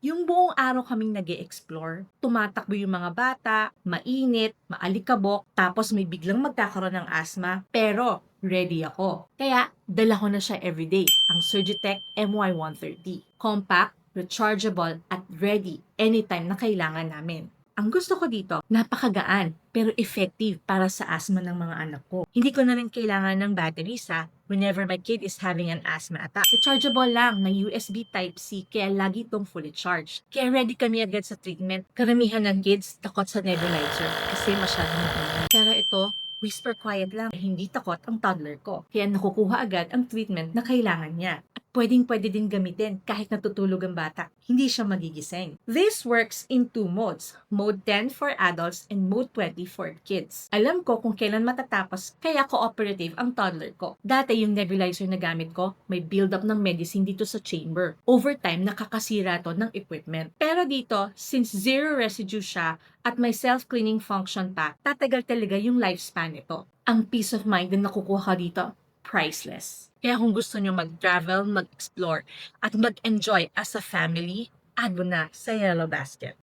Yung buong araw kaming nag-e-explore, tumatakbo yung mga bata, mainit, maalikabok, tapos may biglang magkakaroon ng asthma, pero ready ako. Kaya, dala ko na siya everyday, ang Surgitech MY130. Compact, rechargeable, at ready anytime na kailangan namin. Ang gusto ko dito, napakagaan pero effective para sa asthma ng mga anak ko. Hindi ko na rin kailangan ng batteries whenever my kid is having an asthma attack. Rechargeable lang, may USB Type-C kaya lagi itong fully charged. Kaya ready kami agad sa treatment. Karamihan ng kids takot sa nebulizer kasi masyadong maingay. Pero ito, whisper quiet lang, hindi takot ang toddler ko. Kaya nakukuha agad ang treatment na kailangan niya. At pwedeng-pwede din gamitin kahit natutulog ang bata. Hindi siya magigising. This works in two modes. Mode 10 for adults and Mode 20 for kids. Alam ko kung kailan matatapos, kaya cooperative ang toddler ko. Dati yung nebulizer na gamit ko, may build-up ng medicine dito sa chamber. Over time, nakakasira to ng equipment. Pero dito, since zero residue siya at may self-cleaning function pa, tatagal talaga yung lifespan nito. Ang peace of mind na nakukuha ka dito, priceless. Kaya kung gusto nyo mag-travel, mag-explore, at mag-enjoy as a family, add mo na sa Yellow Basket.